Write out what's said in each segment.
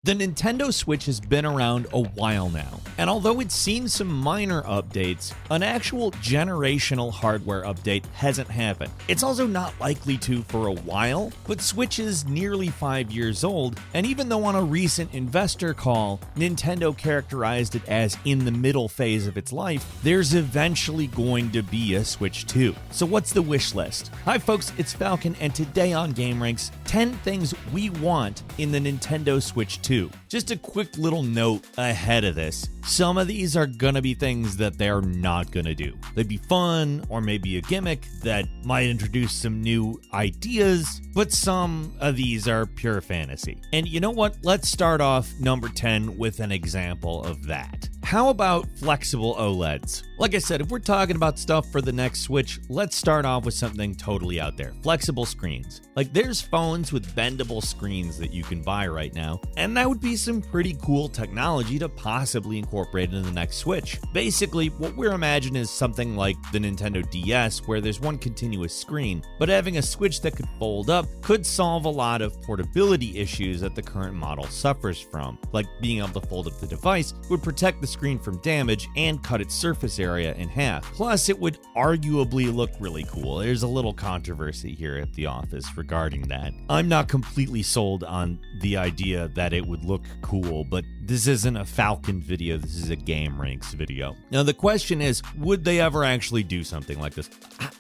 The Nintendo Switch has been around a while now, and although it's seen some minor updates, an actual generational hardware update hasn't happened. It's also not likely to for a while, but Switch is nearly 5 years old, and even though on a recent investor call, Nintendo characterized it as in the middle phase of its life, there's eventually going to be a Switch 2. So what's the wish list? Hi folks, it's Falcon, and today on gameranx, 10 things we want in the Nintendo Switch 2. Just a quick little note ahead of this. Some of these are gonna be things that they're not gonna do. They'd be fun, or maybe a gimmick that might introduce some new ideas, but some of these are pure fantasy. And you know what? Let's start off number 10 with an example of that. How about flexible OLEDs? Like I said, if we're talking about stuff for the next Switch, let's start off with something totally out there. Flexible screens. Like there's phones with bendable screens that you can buy right now, and that would be some pretty cool technology to possibly incorporate into the next Switch. Basically, what we're imagining is something like the Nintendo DS where there's one continuous screen, but having a Switch that could fold up could solve a lot of portability issues that the current model suffers from. Like being able to fold up the device would protect the screen from damage and cut its surface area in half. Plus, it would arguably look really cool. There's a little controversy here at the office regarding that. I'm not completely sold on the idea that it would look cool, but this isn't a Falcon video, this is a gameranx video. Now the question is, would they ever actually do something like this?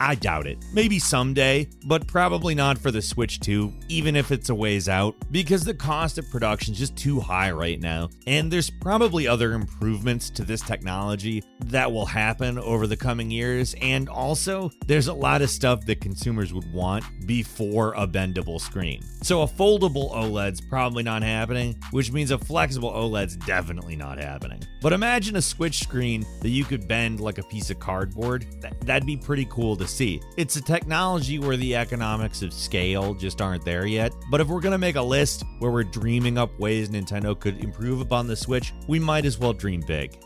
I doubt it. Maybe someday, but probably not for the Switch 2, even if it's a ways out, because the cost of production is just too high right now, and there's probably other improvements to this technology that will happen over the coming years, and also there's a lot of stuff that consumers would want before a bendable screen. So a foldable OLED's probably not happening, which means a flexible OLED's definitely not happening. But imagine a Switch screen that you could bend like a piece of cardboard. That'd be pretty cool to see. It's a technology where the economics of scale just aren't there yet, but if we're gonna make a list where we're dreaming up ways Nintendo could improve upon the Switch, we might as well dream big.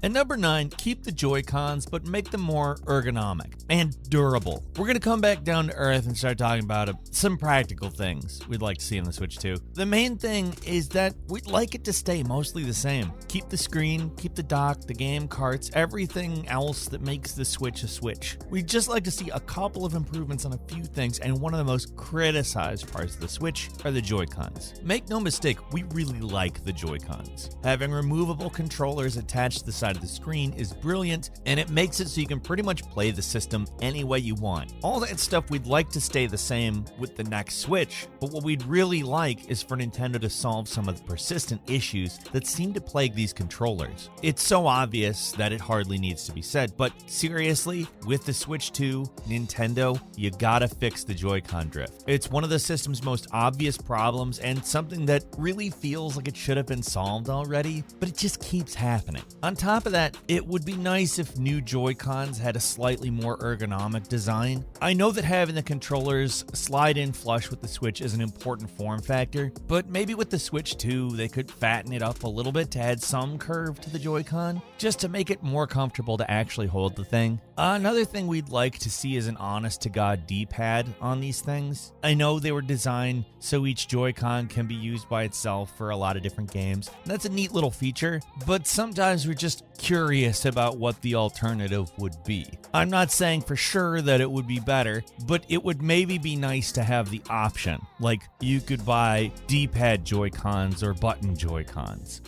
And number 9, keep the JoyCons, but make them more ergonomic and durable. We're going to come back down to earth and start talking about some practical things we'd like to see in the Switch 2. The main thing is that we'd like it to stay mostly the same. Keep the screen, keep the dock, the game carts, everything else that makes the Switch a Switch. We'd just like to see a couple of improvements on a few things, and one of the most criticized parts of the Switch are the JoyCons. Make no mistake, we really like the JoyCons. Having removable controllers attached to the side of the screen is brilliant, and it makes it so you can pretty much play the system any way you want. All that stuff we'd like to stay the same with the next Switch, but what we'd really like is for Nintendo to solve some of the persistent issues that seem to plague these controllers. It's so obvious that it hardly needs to be said, but seriously, with the Switch 2, Nintendo, you gotta fix the Joy-Con drift. It's one of the system's most obvious problems and something that really feels like it should have been solved already, but it just keeps happening. On top of that, it would be nice if new Joy-Cons had a slightly more ergonomic design. I know that having the controllers slide in flush with the Switch is an important form factor, but maybe with the Switch 2, they could fatten it up a little bit to add some curve to the Joy-Con, just to make it more comfortable to actually hold the thing. Another thing we'd like to see is an honest-to-God D-pad on these things. I know they were designed so each Joy-Con can be used by itself for a lot of different games. That's a neat little feature, but sometimes we're just curious about what the alternative would be. I'm not saying for sure that it would be better, but it would maybe be nice to have the option. Like, you could buy D-pad Joy-Cons or button Joy-Cons.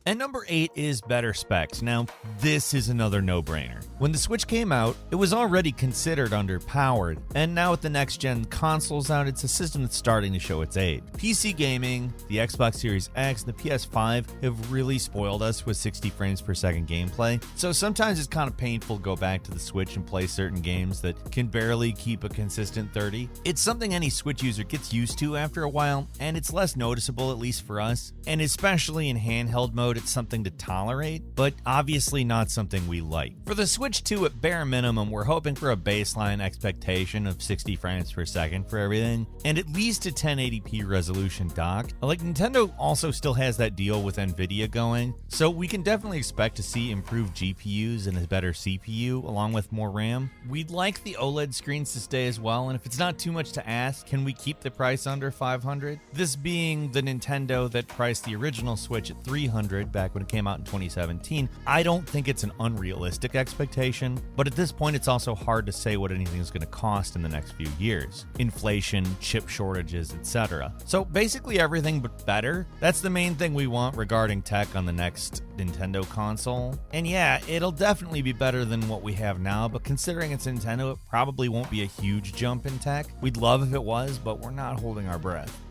And number 8 is better specs. Now, this is another no-brainer. When the Switch came out, it was already considered underpowered, and now with the next-gen consoles out, it's a system that's starting to show its age. PC gaming, the Xbox Series X, and the PS5 have really spoiled us with 60 frames per second gameplay, so sometimes it's kind of painful to go back to the Switch and play certain games that can barely keep a consistent 30. It's something any Switch user gets used to after a while, and it's less noticeable, at least for us, and especially in handheld mode, out, it's something to tolerate, but obviously not something we like. For the Switch 2, at bare minimum, we're hoping for a baseline expectation of 60 frames per second for everything, and at least a 1080p resolution dock. Like, Nintendo also still has that deal with Nvidia going, so we can definitely expect to see improved GPUs and a better CPU along with more RAM. We'd like the OLED screens to stay as well, and if it's not too much to ask, can we keep the price under $500? This being the Nintendo that priced the original Switch at $300 back when it came out in 2017, I don't think it's an unrealistic expectation, but at this point it's also hard to say what anything is going to cost in the next few years. Inflation, chip shortages, etc. So basically everything but better. That's the main thing we want regarding tech on the next Nintendo console. And yeah, it'll definitely be better than what we have now, but considering it's Nintendo, it probably won't be a huge jump in tech. We'd love if it was, but we're not holding our breath.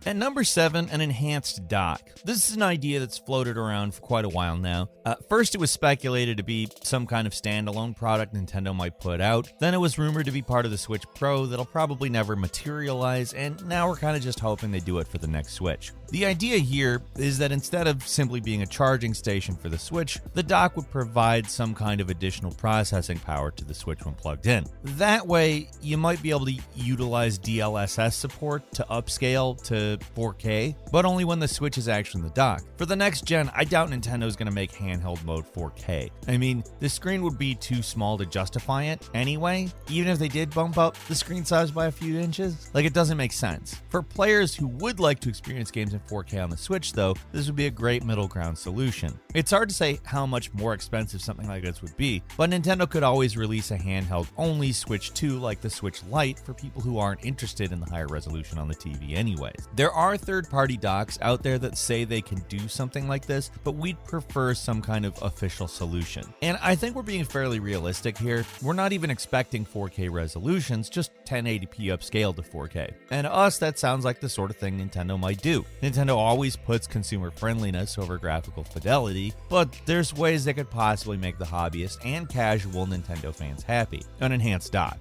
At number 7, an enhanced dock. This is an idea that's floated around for quite a while now. First, it was speculated to be some kind of standalone product Nintendo might put out. Then it was rumored to be part of the Switch Pro that'll probably never materialize, and now we're kind of just hoping they do it for the next Switch. The idea here is that instead of simply being a charging station for the Switch, the dock would provide some kind of additional processing power to the Switch when plugged in. That way, you might be able to utilize DLSS support to upscale to 4K, but only when the Switch is actually in the dock. For the next gen, I doubt Nintendo's going to make handheld mode 4K. I mean, the screen would be too small to justify it anyway, even if they did bump up the screen size by a few inches. Like, it doesn't make sense. For players who would like to experience games in 4K on the Switch, though, this would be a great middle ground solution. It's hard to say how much more expensive something like this would be, but Nintendo could always release a handheld-only Switch 2 like the Switch Lite for people who aren't interested in the higher resolution on the TV anyways. There are third-party docks out there that say they can do something like this, but we'd prefer some kind of official solution. And I think we're being fairly realistic here. We're not even expecting 4K resolutions, just 1080p upscaled to 4K. And to us, that sounds like the sort of thing Nintendo might do. Nintendo always puts consumer friendliness over graphical fidelity, but there's ways they could possibly make the hobbyists and casual Nintendo fans happy. An enhanced dock.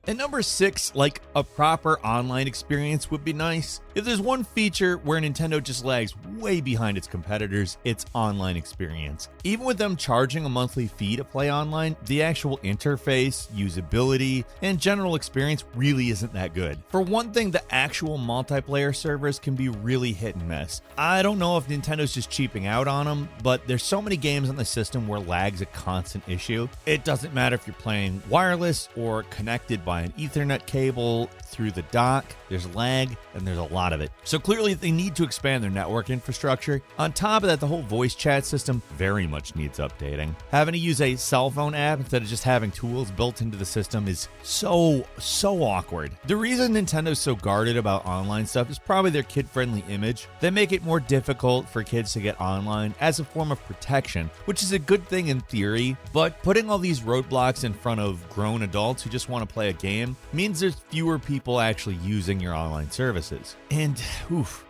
At number 6, like, a proper online experience would be nice. If there's one feature where Nintendo just lags way behind its competitors, it's online experience. Even with them charging a monthly fee to play online, the actual interface, usability, and general experience really isn't that good. For one thing, the actual multiplayer servers can be really hit and miss. I don't know if Nintendo's just cheaping out on them, but there's so many games on the system where lag's a constant issue. It doesn't matter if you're playing wireless or connected by an Ethernet cable through the dock, there's lag, and there's a lot of it. So clearly they need to expand their network infrastructure. On top of that, the whole voice chat system very much needs updating. Having to use a cell phone app instead of just having tools built into the system is so awkward. The reason Nintendo's so guarded about online stuff is probably their kid-friendly image. They make it more difficult for kids to get online as a form of protection, which is a good thing in theory, but putting all these roadblocks in front of grown adults who just want to play a game means there's fewer people actually using your online services. And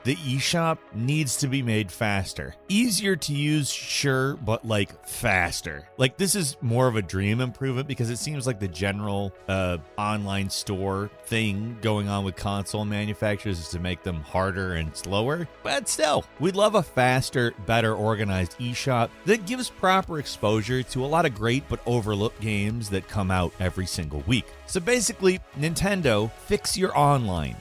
the eShop needs to be made faster. Easier to use, sure, but like faster. Like, this is more of a dream improvement because it seems like the general online store thing going on with console manufacturers is to make them harder and slower. But still, we'd love a faster, better organized eShop that gives proper exposure to a lot of great but overlooked games that come out every single week. So basically, Nintendo, fix your online.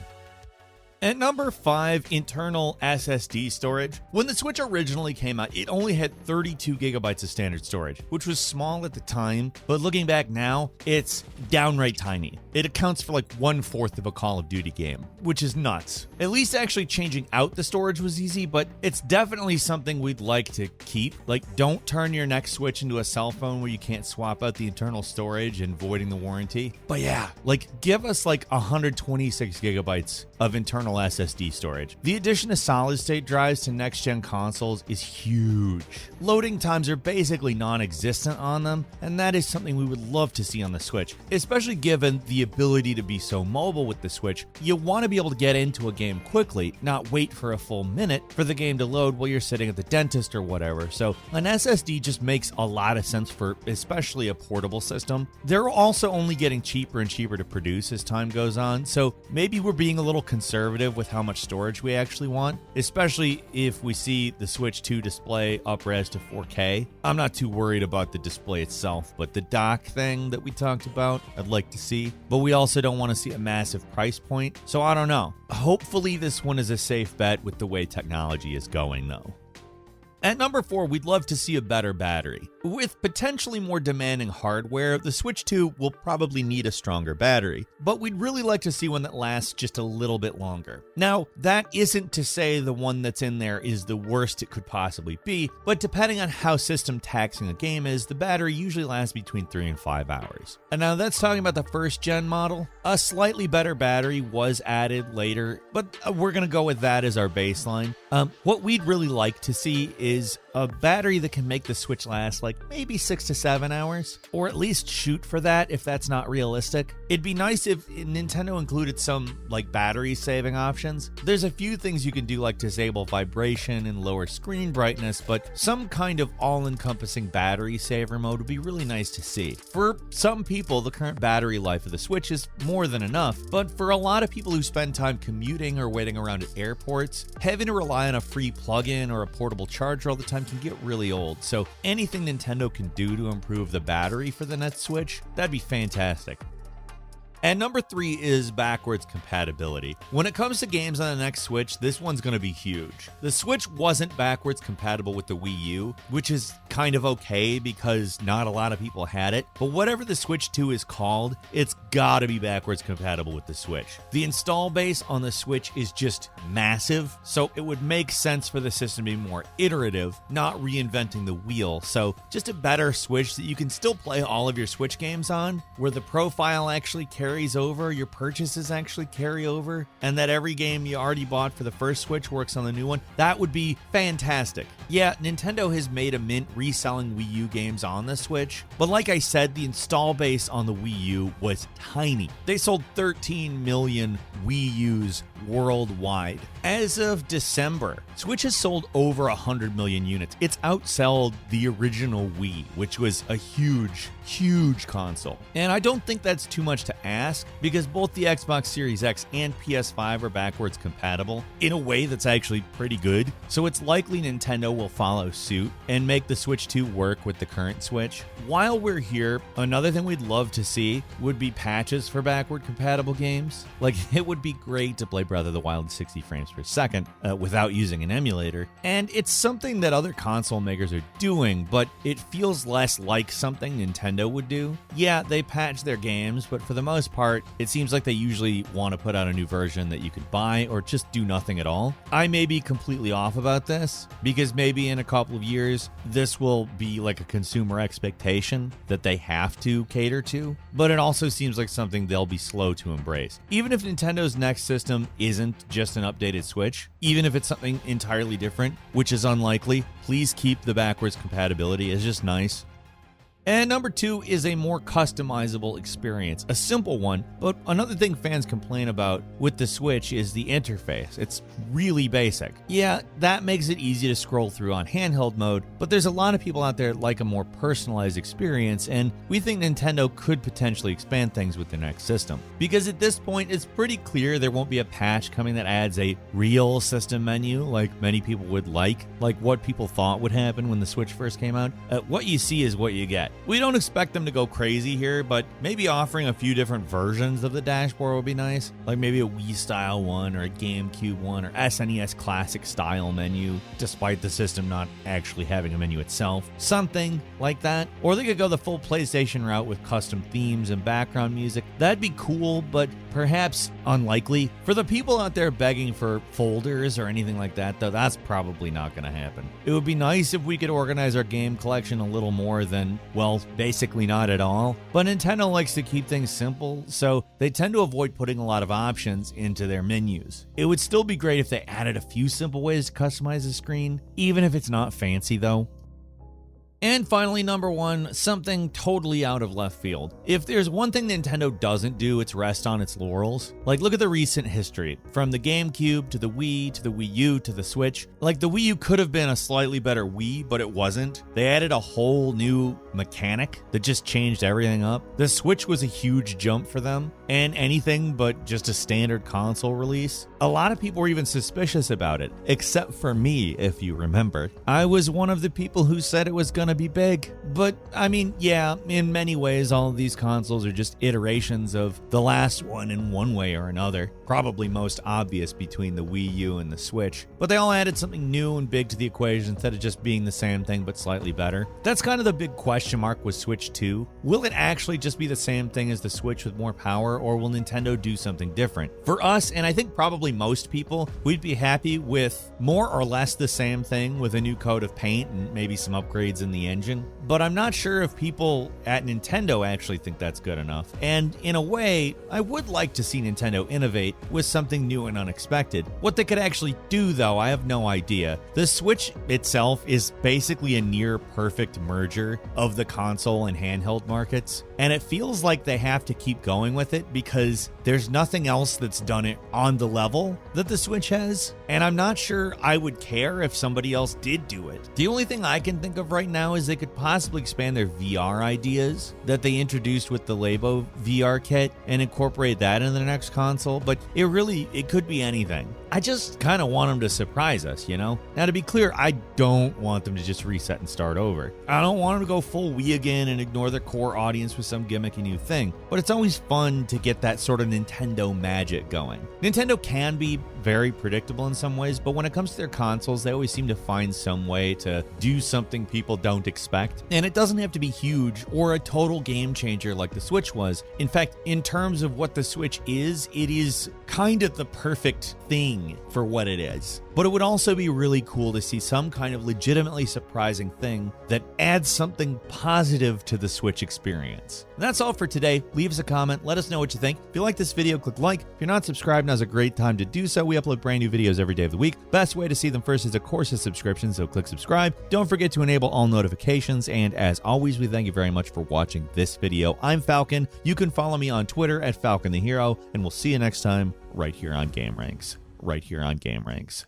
At number 5, internal SSD storage. When the Switch originally came out, it only had 32 gigabytes of standard storage, which was small at the time, but looking back now, it's downright tiny. It accounts for like 1/4 of a Call of Duty game, which is nuts. At least actually changing out the storage was easy, but it's definitely something we'd like to keep. Like, don't turn your next Switch into a cell phone where you can't swap out the internal storage and voiding the warranty. But yeah, like, give us like 126 gigabytes of internal SSD storage. The addition of solid-state drives to next-gen consoles is huge. Loading times are basically non-existent on them, and that is something we would love to see on the Switch, especially given the ability to be so mobile with the Switch. You want to be able to get into a game quickly, not wait for a full minute for the game to load while you're sitting at the dentist or whatever. So an SSD just makes a lot of sense for especially a portable system. They're also only getting cheaper and cheaper to produce as time goes on, so maybe we're being a little conservative conservative with how much storage we actually want, especially if we see the Switch 2 display up-res to 4K. I'm not too worried about the display itself, but the dock thing that we talked about, I'd like to see. But we also don't want to see a massive price point, so I don't know. Hopefully this one is a safe bet with the way technology is going, though. At number 4, we'd love to see a better battery. With potentially more demanding hardware, the Switch 2 will probably need a stronger battery, but we'd really like to see one that lasts just a little bit longer. Now, that isn't to say the one that's in there is the worst it could possibly be, but depending on how system taxing a game is, the battery usually lasts between 3 and 5 hours. And now that's talking about the first gen model. A slightly better battery was added later, but we're going to go with that as our baseline. What we'd really like to see is a battery that can make the Switch last like maybe 6 to 7 hours, or at least shoot for that if that's not realistic. It'd be nice if Nintendo included some like battery saving options. There's a few things you can do like disable vibration and lower screen brightness, but some kind of all-encompassing battery saver mode would be really nice to see. For some people, the current battery life of the Switch is more than enough, but for a lot of people who spend time commuting or waiting around at airports, having to rely on a free plug-in or a portable charger all the time can get really old, so anything Nintendo can do to improve the battery for the next Switch, that'd be fantastic. And number 3 is backwards compatibility. When it comes to games on the next Switch, this one's going to be huge. The Switch wasn't backwards compatible with the Wii U, which is kind of okay because not a lot of people had it, but whatever the Switch 2 is called, it's gotta be backwards compatible with the Switch. The install base on the Switch is just massive, so it would make sense for the system to be more iterative, not reinventing the wheel. So just a better Switch that you can still play all of your Switch games on, where the profile actually carries over, your purchases actually carry over, and that every game you already bought for the first Switch works on the new one. That would be fantastic. Yeah, Nintendo has made a mint reselling Wii U games on the Switch, but like I said, the install base on the Wii U was tiny. They sold 13 million Wii U's worldwide. As of December, Switch has sold over 100 million units. It's outsold the original Wii, which was a huge console. And I don't think that's too much to ask, because both the Xbox Series X and PS5 are backwards compatible in a way that's actually pretty good. So it's likely Nintendo will follow suit and make the Switch 2 work with the current Switch. While we're here, another thing we'd love to see would be patches for backward compatible games. Like, it would be great to play Breath of the Wild 60 frames per second without using an emulator. And it's something that other console makers are doing, but it feels less like something Nintendo would do. Yeah, they patch their games, but for the most part, it seems like they usually want to put out a new version that you could buy or just do nothing at all. I may be completely off about this, because maybe in a couple of years, this will be like a consumer expectation that they have to cater to, but it also seems like something they'll be slow to embrace. Even if Nintendo's next system isn't just an updated Switch, even if it's something entirely different, which is unlikely, please keep the backwards compatibility. It's just nice. And number 2 is a more customizable experience, a simple one, but another thing fans complain about with the Switch is the interface. It's really basic. Yeah, that makes it easy to scroll through on handheld mode, but there's a lot of people out there that like a more personalized experience, and we think Nintendo could potentially expand things with the next system. Because at this point, it's pretty clear there won't be a patch coming that adds a real system menu like many people would like what people thought would happen when the Switch first came out. What you see is what you get. We don't expect them to go crazy here, but maybe offering a few different versions of the dashboard would be nice. Like maybe a Wii style one, or a GameCube one, or SNES classic style menu, despite the system not actually having a menu itself. Something like that. Or they could go the full PlayStation route with custom themes and background music. That'd be cool, but perhaps unlikely. For the people out there begging for folders or anything like that, though, that's probably not going to happen. It would be nice if we could organize our game collection a little more than, well, basically not at all. But Nintendo likes to keep things simple, so they tend to avoid putting a lot of options into their menus. It would still be great if they added a few simple ways to customize the screen, even if it's not fancy though. And finally, number 1, something totally out of left field. If there's one thing Nintendo doesn't do, it's rest on its laurels. Like, look at the recent history. From the GameCube to the Wii to the Wii U to the Switch. Like, the Wii U could have been a slightly better Wii, but it wasn't. They added a whole new mechanic that just changed everything up. The Switch was a huge jump for them, and anything but just a standard console release. A lot of people were even suspicious about it, except for me, if you remember. I was one of the people who said it was gonna be big. But, I mean, yeah, in many ways, all of these consoles are just iterations of the last one in one way or another. Probably most obvious between the Wii U and the Switch. But they all added something new and big to the equation instead of just being the same thing but slightly better. That's kind of the big question mark with Switch 2. Will it actually just be the same thing as the Switch with more power, or will Nintendo do something different? For us, and I think probably most people, we'd be happy with more or less the same thing with a new coat of paint and maybe some upgrades in the engine. But I'm not sure if people at Nintendo actually think that's good enough. And in a way, I would like to see Nintendo innovate with something new and unexpected. What they could actually do, though, I have no idea. The Switch itself is basically a near perfect merger of the console and handheld markets. And it feels like they have to keep going with it because there's nothing else that's done it on the level that the Switch has. And I'm not sure I would care if somebody else did do it. The only thing I can think of right now is they could possibly expand their VR ideas that they introduced with the Labo VR kit and incorporate that in the next console. But it could be anything. I just kind of want them to surprise us, you know? Now, to be clear, I don't want them to just reset and start over. I don't want them to go full Wii again and ignore their core audience with some gimmicky new thing. But it's always fun to get that sort of Nintendo magic going. Nintendo can be very predictable in some ways, but when it comes to their consoles, they always seem to find some way to do something people don't expect. And it doesn't have to be huge or a total game changer like the Switch was. In fact, in terms of what the Switch is, it is kind of the perfect thing for what it is. But it would also be really cool to see some kind of legitimately surprising thing that adds something positive to the Switch experience. And that's all for today. Leave us a comment. Let us know what you think. If you like this video, click like. If you're not subscribed, now's a great time to do so. We upload brand new videos every day of the week. Best way to see them first is, of course, a subscription, so click subscribe. Don't forget to enable all notifications. And as always, we thank you very much for watching this video. I'm Falcon. You can follow me on Twitter at Falcon the Hero, and we'll see you next time right here on gameranx. Right here on gameranx.